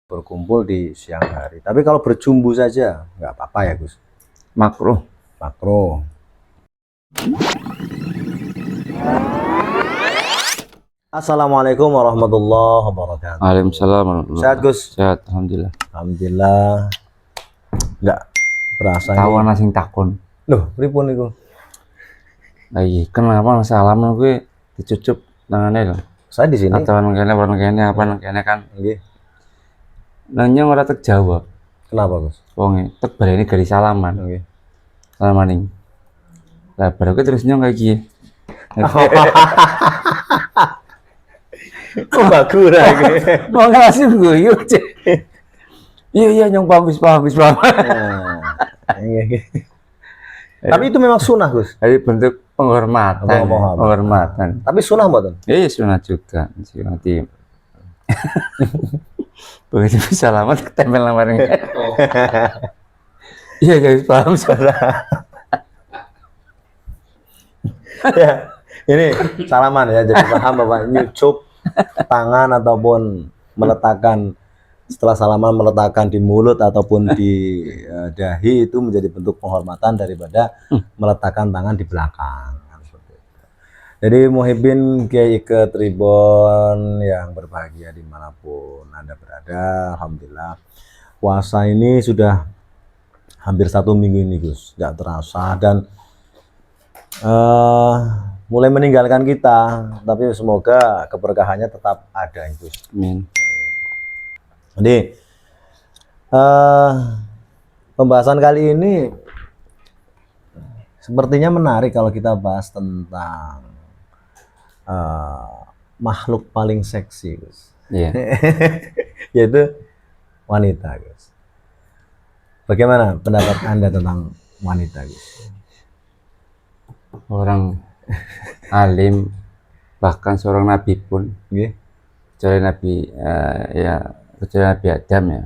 berkumpul di siang hari. Tapi kalau berjumbu saja nggak apa-apa ya Gus. Makruh. Makro. Assalamualaikum warahmatullahi wabarakatuh. Waalaikumsalam warahmatullahi Sehat Gus? Sehat, alhamdulillah. Alhamdulillah. Nggak berasa Tawa ini. sing takon. Loh, pripun niku? Lagi kenapa salaman gue dicucup tangannya loh. Saya di sini. Atau kene apa kene kan. Nggih. Nanya ora tek jawab. Kenapa Gus? Wonge tek barene gari salaman. Nggih. Salamaning. Lah baru terus nyong kayak gini. Oh, bagus lah iki. Mau ngasih guyu. Iya nyong bagus. Nah, nggih. Tapi itu memang sunnah Gus. Jadi bentuk penghormatan. Penghormatan. Tapi sunnah mboten? Iya sunnah juga. Nanti begitu salaman ketempel lamarnya. Iya guys, paham salah. Ya, ini salaman ya, jadi paham Bapak, nyucup tangan ataupun meletakkan setelah salaman meletakkan di mulut ataupun di dahi itu menjadi bentuk penghormatan daripada meletakkan tangan di belakang. Jadi Muhibbin Kiai Ike Tribun yang berbahagia dimanapun Anda berada, alhamdulillah puasa ini sudah hampir 1 minggu ini Gus, nggak terasa dan mulai meninggalkan kita, tapi semoga keberkahannya tetap ada Gus. Amin. Jadi pembahasan kali ini sepertinya menarik kalau kita bahas tentang makhluk paling seksi Gus. Iya. Yaitu wanita Gus. Bagaimana pendapat Anda tentang wanita Gus? Orang alim, bahkan seorang nabi pun, kecuali nabi kecuali Nabi Adam ya,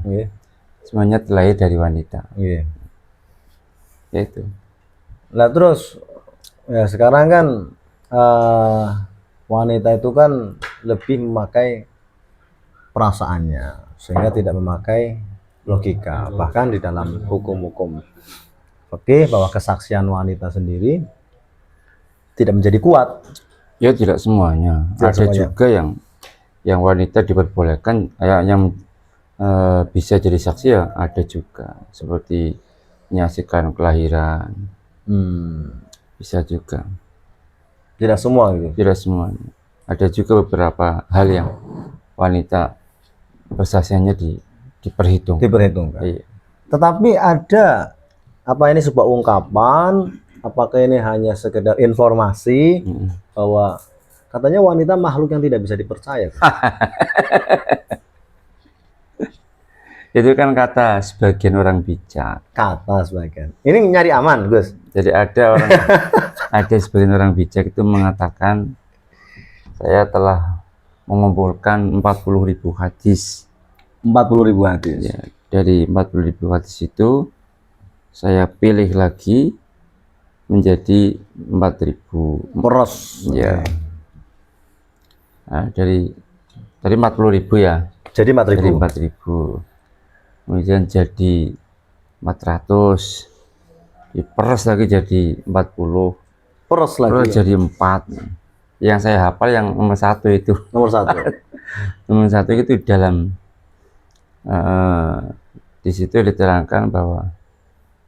semuanya terlahir dari wanita. Yaitu. Nah terus ya sekarang kan wanita itu kan lebih memakai perasaannya sehingga tidak memakai logika. Bahkan di dalam hukum-hukum fikih bahwa kesaksian wanita sendiri tidak menjadi kuat. Ya tidak semuanya. Ada juga yang wanita diperbolehkan, yang bisa jadi saksi ya ada juga, seperti menyaksikan kelahiran. Bisa juga. Tidak semua gitu. Tidak semuanya. Ada juga beberapa hal yang wanita persaksiannya diperhitungkan. Iya. Tetapi ada apa ini sebuah ungkapan? Apakah ini hanya sekedar informasi bahwa katanya wanita makhluk yang tidak bisa dipercaya? Itu kan kata sebagian orang bijak. Kata sebagian. Ini nyari aman, Gus. Jadi ada sebagian orang bijak itu mengatakan, saya telah mengumpulkan 40.000 hadis. 40.000 hadis. Ya, dari 40.000 hadis itu saya pilih lagi menjadi 4.000 peros. Ya. Nah, dari 40.000 ya. Jadi 4.000. Dari 4.000. Kemudian jadi 400. Diperes lagi jadi 40. Peros lagi. Peres jadi 4. Yang saya hafal yang nomor 1 itu. Nomor 1. Nomor 1 itu dalam di situ diterangkan bahwa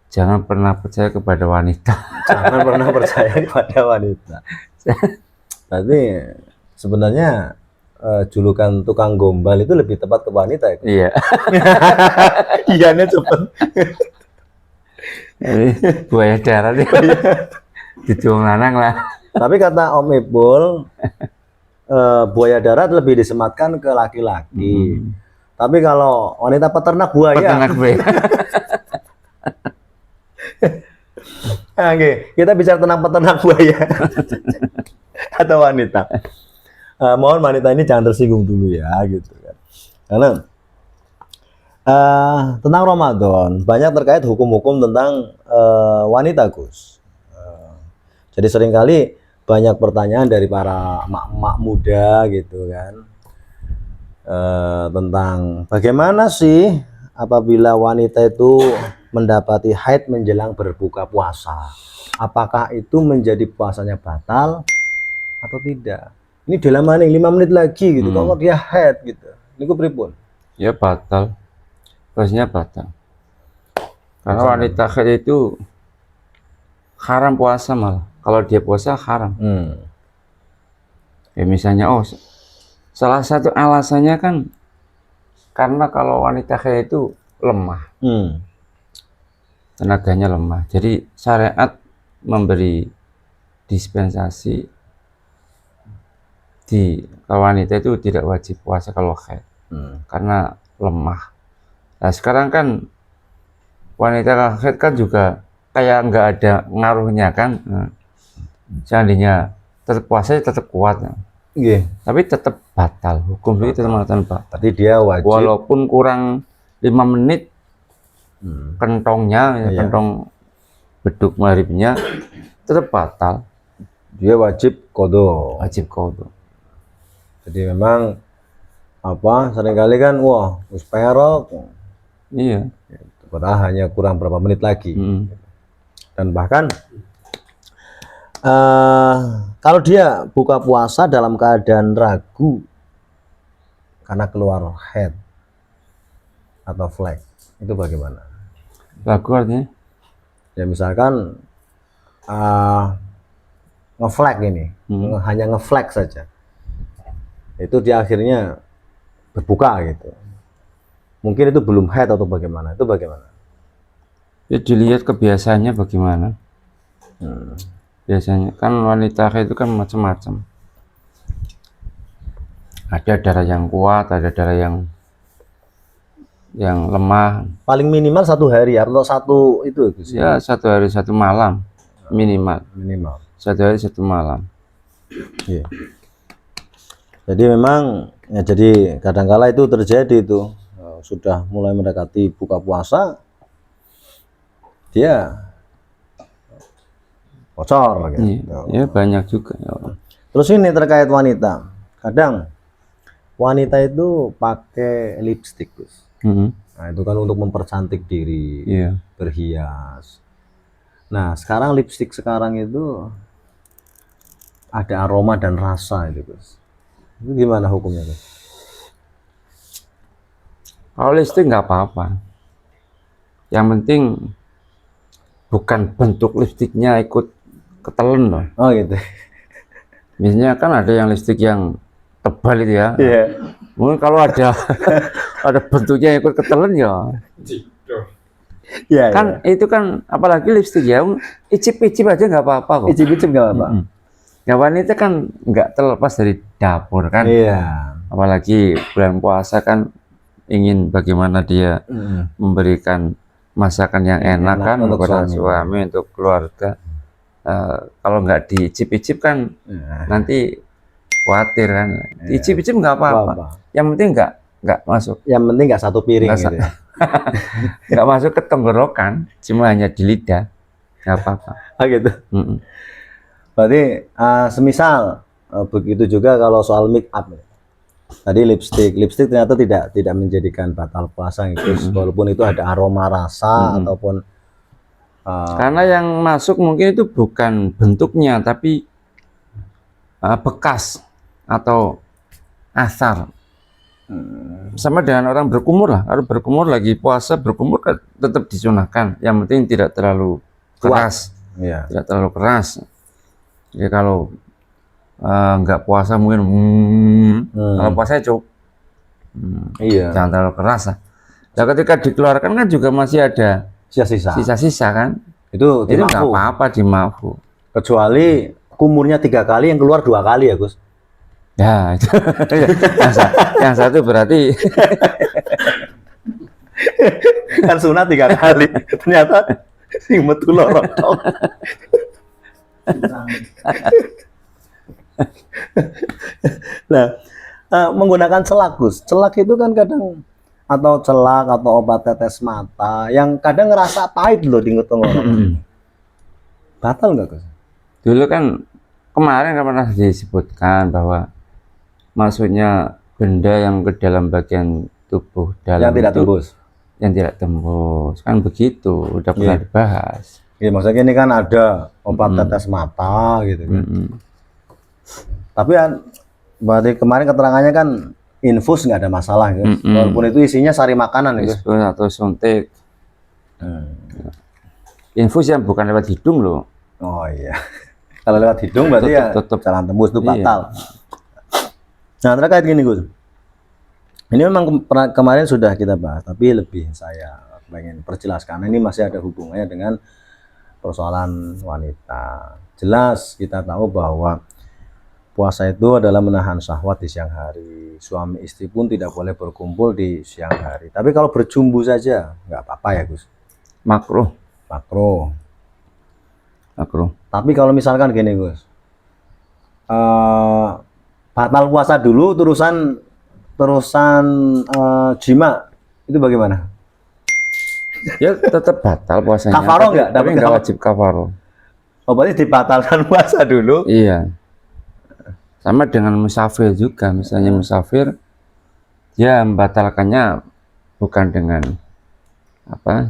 jangan pernah percaya kepada wanita. Jangan pernah percaya kepada wanita. Berarti sebenarnya julukan tukang gombal itu lebih tepat ke wanita ya? Iya. Iyanya cepet. Jadi buaya darat ya. Dijuang lanang lah. Tapi kata Om Ipul, buaya darat lebih disematkan ke laki-laki. Tapi kalau wanita peternak buaya. Peternak buaya. Oke, kita bicara tentang peternak buaya atau wanita. Mohon wanita ini jangan tersinggung dulu ya, gitu kan. Karena tentang Ramadan banyak terkait hukum-hukum tentang wanita Gus. Jadi seringkali banyak pertanyaan dari para emak-emak muda gitu kan. tentang bagaimana sih apabila wanita itu mendapati haid menjelang berbuka puasa. Apakah itu menjadi puasanya batal atau tidak? Ini dalam maning 5 menit lagi gitu. Kalau dia haid gitu. Ini pripun? Ya batal. Puasanya batal. Karena wanita haid itu haram puasa malah. Kalau dia puasa haram. Ya misalnya, salah satu alasannya kan karena kalau wanita haid itu lemah, tenaganya lemah. Jadi syariat memberi dispensasi kalau wanita itu tidak wajib puasa kalau haid, karena lemah. Nah sekarang kan wanita haid kan juga kayak nggak ada ngaruhnya kan. Seandainya tetap puasa tetap kuat. Tapi tetap batal, hukum itu tetap mengatakan batal. Tapi dia wajib walaupun kurang 5 menit kentongnya, kentong beduk maghribnya tetap batal. Dia wajib qadha. Wajib qadha. Jadi memang seringkali kan wis perok. Iya. Padahal hanya kurang berapa menit lagi. Dan bahkan kalau dia buka puasa dalam keadaan ragu karena keluar haid atau flek, itu bagaimana? Ragu artinya? Ya misalkan ngeflek ini, hanya ngeflek saja, itu dia akhirnya berbuka gitu. Mungkin itu belum haid atau bagaimana? Itu bagaimana? Ya dilihat kebiasaannya bagaimana. Biasanya kan wanita haid itu kan macam-macam. Ada darah yang kuat, ada darah yang lemah. Paling minimal 1 hari atau 1 itu sih. Ya 1 hari 1 malam minimal. 1 hari 1 malam. Iya. Jadi memang ya, jadi kadangkala itu terjadi itu sudah mulai mendekati buka puasa dia bocor gitu. Ya banyak juga. Terus ini terkait wanita, kadang wanita itu pakai lipstik, Gus. Nah itu kan untuk mempercantik diri, berhias. Nah sekarang lipstik sekarang itu ada aroma dan rasa itu, Gus. Itu gimana hukumnya, Gus? Kalau lipstik nggak apa-apa. Yang penting bukan bentuk lipstiknya ikut ketelen loh. Oh gitu. Biasanya kan ada yang lipstik yang tebal itu ya. Mungkin kalau ada ada bentuknya ikut ketelen ya. Kan itu kan apalagi lipstik ya, icip-icip aja nggak apa-apa kok. Icip-icip nggak apa-apa. Ya wanita kan nggak terlepas dari dapur kan. Apalagi bulan puasa kan ingin bagaimana dia memberikan masakan yang enak kan kepada suami, untuk keluarga. Kalau nggak diicip-icip kan nanti khawatir kan. Icip-icip nggak apa-apa. Yang penting nggak masuk. Yang penting nggak 1 piring gitu ya. Nggak masuk ke tenggorokan, cuma hanya di lidah, nggak apa-apa. Gitu. Berarti semisal begitu juga kalau soal make up. Tadi lipstik ternyata tidak menjadikan batal puasa gitu. Walaupun itu ada aroma rasa ataupun karena yang masuk mungkin itu bukan bentuknya tapi bekas atau asar. Sama dengan orang berkumur lah. Kalau berkumur lagi puasa, berkumur kan tetap disunahkan. Yang penting tidak terlalu keras, tidak terlalu keras. Jadi kalau nggak puasa mungkin kalau puasa cukup, jangan terlalu keras lah. Dan ketika dikeluarkan kan juga masih ada sisa-sisa kan, itu nggak apa-apa, dimaafkan. Kecuali kumurnya 3 kali, yang keluar 2 kali ya Gus. Ya itu yang satu berarti kan sunat 3 kali, ternyata sing metu loro. Nah, menggunakan celak, Gus. Celak itu kan kadang, atau celak atau obat tetes mata yang kadang ngerasa pahit loh di tenggorokan. Batal nggak, Gus? Dulu kan kemarin pernah disebutkan bahwa maksudnya benda yang ke dalam bagian tubuh dalam yang tidak itu tembus. yang tidak tembus kan begitu, udah pernah dibahas. Ya, maksudnya ini kan ada obat tetes mata gitu kan. Tapi berarti kemarin keterangannya kan infus nggak ada masalah gitu. Walaupun itu isinya sari makanan gitu. Infus atau suntik. Infus yang bukan lewat hidung loh. Oh iya. Kalau lewat hidung berarti tetep jalan tembus itu iya. batal. Nah, terkait gini Gus. Ini memang kemarin sudah kita bahas, tapi lebih saya pengen perjelaskan. Ini masih ada hubungannya dengan persoalan wanita. Jelas kita tahu bahwa puasa itu adalah menahan syahwat di siang hari. Suami istri pun tidak boleh berkumpul di siang hari. Tapi kalau berjumbu saja nggak apa-apa ya Gus. Makruh. Makruh. Makruh. Tapi kalau misalkan gini Gus, batal puasa dulu terusan jima itu bagaimana? Ya tetap batal puasanya. Kafaro nggak? Tapi nggak wajib kafaro. Oh, berarti dibatalkan puasa dulu? Iya. Sama dengan musafir juga. Misalnya musafir, dia membatalkannya bukan dengan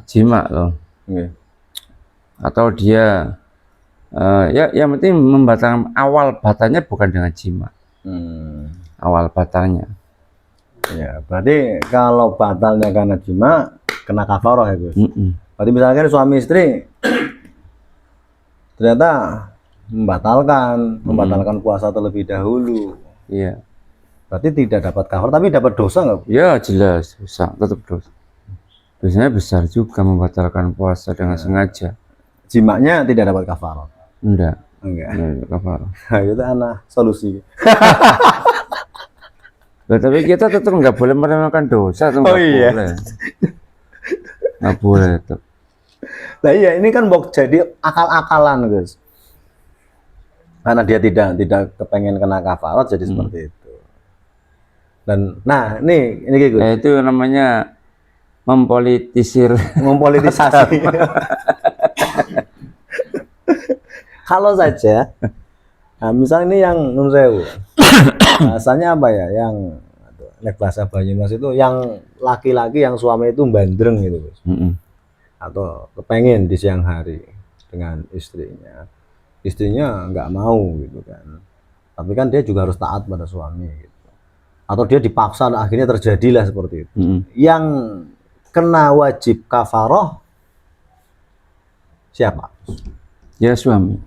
jima loh. Atau dia ya yang penting membatalkan awal batalnya bukan dengan jima. Awal batalnya. Ya, berarti kalau batalnya karena jima kena kafaroh ya Gus. Berarti misalkan suami istri ternyata membatalkan puasa terlebih dahulu. Iya. Berarti tidak dapat kafaroh tapi dapat dosa nggak? Ya jelas dosa, tetap dosa. Dosanya besar juga membatalkan puasa dengan sengaja. Jimanya tidak dapat kafaroh. Enggak Nah, kafaroh. itu anak solusi. Nah, tapi kita tetap nggak boleh meremehkan dosa, tuh nggak boleh. Nggak boleh tetap. Nah iya, ini kan jadi akal-akalan guys. Karena dia tidak kepengen kena kafarat jadi seperti itu. Dan nah ini guys. Nah, itu namanya mempolitisasi. Kalau saja, nah, misalnya ini yang nun sewu, bahasanya apa ya? Yang bahasa Banyumas itu yang laki-laki yang suami itu bandreng gitu, guys. Atau kepengen di siang hari dengan istrinya nggak mau gitu kan. Tapi kan dia juga harus taat pada suami gitu. Atau dia dipaksa, nah, akhirnya terjadilah seperti itu. Yang kena wajib kafaroh siapa? Ya suami.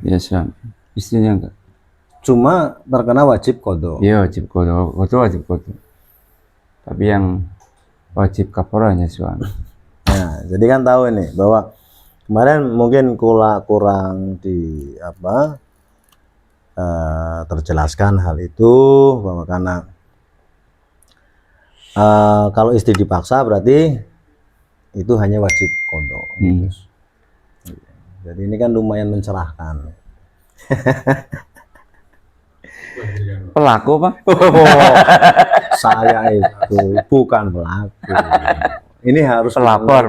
Ya suami. Istrinya enggak. Cuma terkena wajib qadha. Iya wajib qadha. Wajib qadha. Tapi yang wajib kafaroh hanya suami. Nah, jadi kan tahu ini bahwa kemarin mungkin kurang terjelaskan hal itu bahwa karena kalau istri dipaksa berarti itu hanya wajib qadha. Jadi ini kan lumayan mencerahkan. Pelaku Pak? Saya itu bukan pelaku. Ini harus pelapor.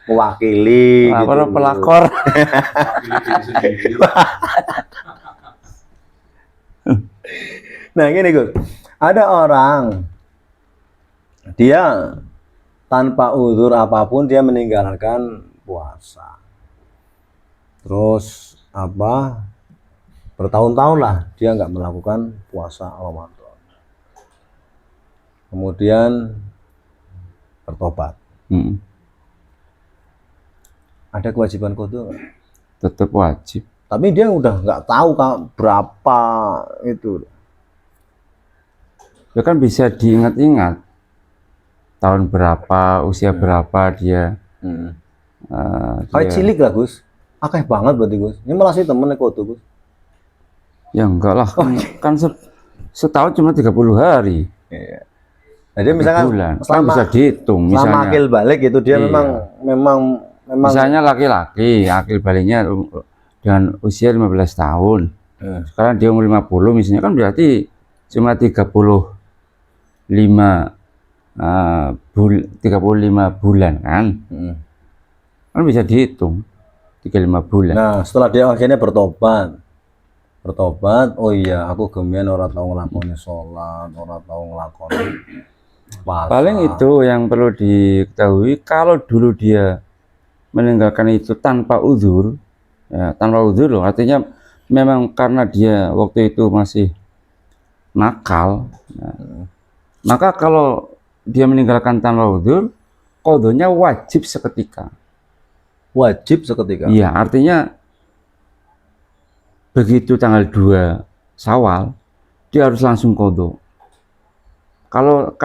Mewakili. Pelakor. Nah gini Gus, ada orang dia tanpa uzur apapun dia meninggalkan puasa. Terus bertahun-tahun lah dia nggak melakukan puasa Ramadan. Kemudian bertobat. Ada kewajiban qadha? Tetap wajib. Tapi dia udah nggak tahu berapa itu. Ya kan bisa diingat-ingat tahun berapa, usia berapa dia. Kayak cilik lah Gus, akeh banget berarti Gus. Ini malah sih temennya qadha Gus. Ya enggak lah, kan setahun cuma 30 hari. Iya. Jadi misalkan selama bisa dihitung, selama akil balik itu dia memang misalnya laki-laki akil baliknya dengan usia 15 tahun. Sekarang dia umur 50 misalnya, kan berarti cuma 35 bulan kan. Kan bisa dihitung 35 bulan. Nah, setelah dia akhirnya bertobat, bertobat, oh iya aku gemen ora tau nglakoni sholat, ora tau nglakoni puasa. Paling itu yang perlu diketahui, kalau dulu dia meninggalkan itu tanpa uzur, ya, tanpa uzur loh, artinya memang karena dia waktu itu masih nakal, ya, maka kalau dia meninggalkan tanpa uzur, qadhonya wajib seketika. Wajib seketika. Iya, artinya begitu tanggal 2 Syawal, dia harus langsung qadho. Kalau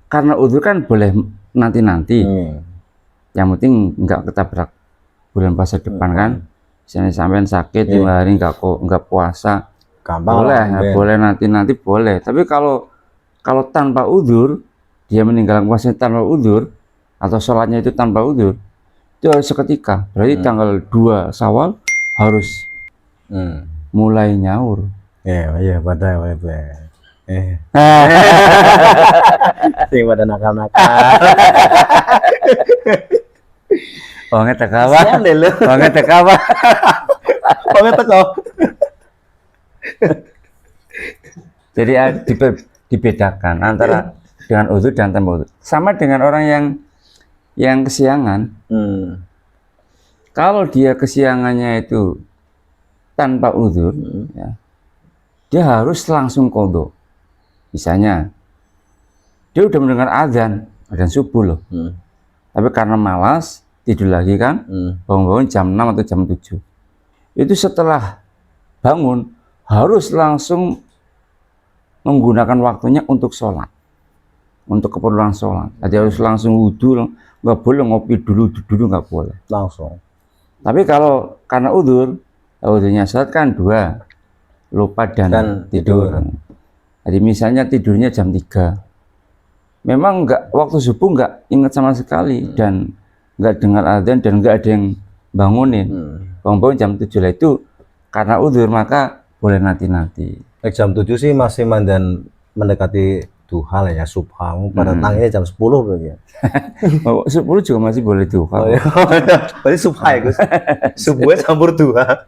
karena uzur kan boleh nanti-nanti. Yang penting nggak ketabrak bulan puasa depan kan. Misalnya sampean sakit 5 hari nggak puasa, Gampang boleh, lah, boleh nanti boleh. Tapi kalau tanpa uzur, dia meninggalkan puasa tanpa uzur atau sholatnya itu tanpa uzur, itu harus seketika. Berarti tanggal 2 Syawal harus mulai nyaur. Iya pada sing pada nakal-nakal. Wonge teko apa? Sian deh lu. Wonge teko apa? Wonge teko. Jadi dibedakan antara dengan uzur dan tanpa uzur. Sama dengan orang yang kesiangan. Kalau dia kesiangannya itu tanpa uzur, ya, dia harus langsung qadho. Misalnya, dia udah mendengar azan subuh loh. Tapi karena malas, tidur lagi kan, bangun-bangun jam 6 atau jam 7. Itu setelah bangun, harus langsung menggunakan waktunya untuk sholat. Untuk keperluan sholat. Jadi harus langsung wudhu, nggak boleh ngopi dulu nggak boleh. Langsung. Tapi kalau karena uzur, uzurnya sholat kan 2, lupa dan tidur. Jadi misalnya tidurnya jam 3, memang waktu subuh nggak ingat sama sekali dan nggak dengar adzan dan nggak ada yang bangunin. Bangun jam 7 lah, itu karena uzur, maka boleh nanti. Jam 7 sih masih mandan mendekati duha lah ya, subha. Pada tanginya jam 10 berarti ya. 10 juga masih boleh duha. Oh, iya. Berarti subha ya Gus. Subuhnya campur duha.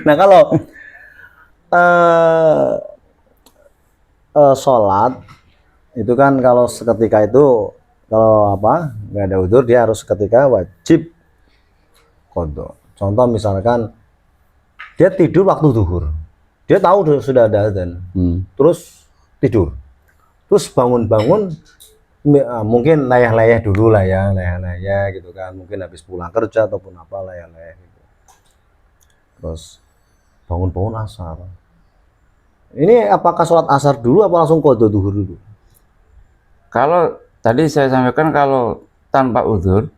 Nah kalau sholat itu kan kalau seketika itu, kalau apa nggak ada udzur dia harus seketika wajib qadha. Contoh misalkan dia tidur waktu zuhur, dia tahu sudah ada adzan, terus tidur, terus bangun-bangun mungkin layah-layah dulu lah ya, layah-layah gitu kan, mungkin habis pulang kerja ataupun apa, layah-layah gitu. Terus bangun-bangun asar. Ini apakah sholat asar dulu apa langsung qadha zuhur dulu? Kalau tadi saya sampaikan kalau tanpa uzur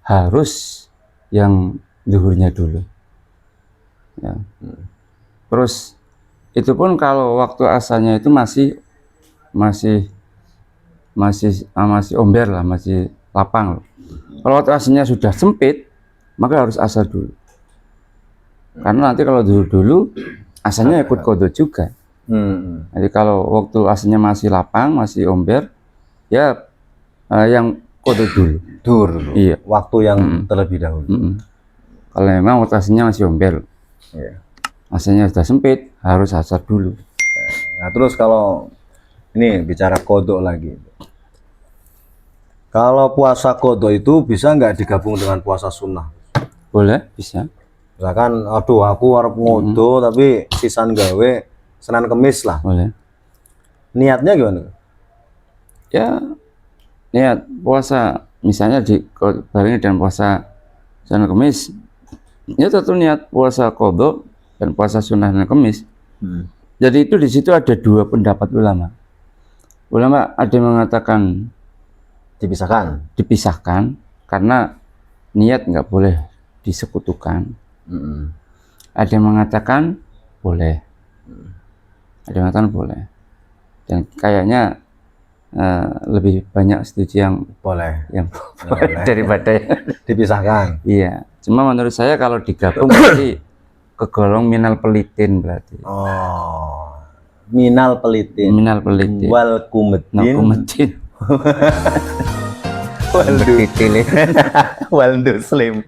harus yang zuhurnya dulu. Ya. Terus itu pun kalau waktu asarnya itu masih omber lah, masih lapang. Kalau waktu asarnya sudah sempit, maka harus asar dulu. Karena nanti kalau zuhur dulu, asarnya ikut qadha juga. Jadi kalau waktu asarnya masih lapang, masih omber, ya yang qadha dulu. Iya. Waktu yang terlebih dahulu. Kalau memang waktu asarnya masih omber, asarnya sudah sempit, harus asar dulu. Nah terus kalau ini bicara qadha lagi, kalau puasa qadha itu bisa nggak digabung dengan puasa sunnah? Boleh, bisa. Misalkan, aduh aku harap ngodho tapi sisan gawe Senin Kemis lah. Boleh. Niatnya gimana? Ya, niat puasa misalnya barengi dengan puasa Senin Kemis, ya tentu niat puasa qadha dan puasa sunnah Senin Kemis. Jadi itu di situ ada 2 pendapat ulama. Ulama ada yang mengatakan dipisahkan karena niat nggak boleh disekutukan. Ada yang mengatakan boleh, ada yang mengatakan boleh, dan kayaknya lebih banyak setuju yang boleh daripada yang dipisahkan. Iya, cuma menurut saya kalau digabung berarti kegolong minal pelitin berarti. Oh, minal pelitin. Wal kumetin. Wal duslim.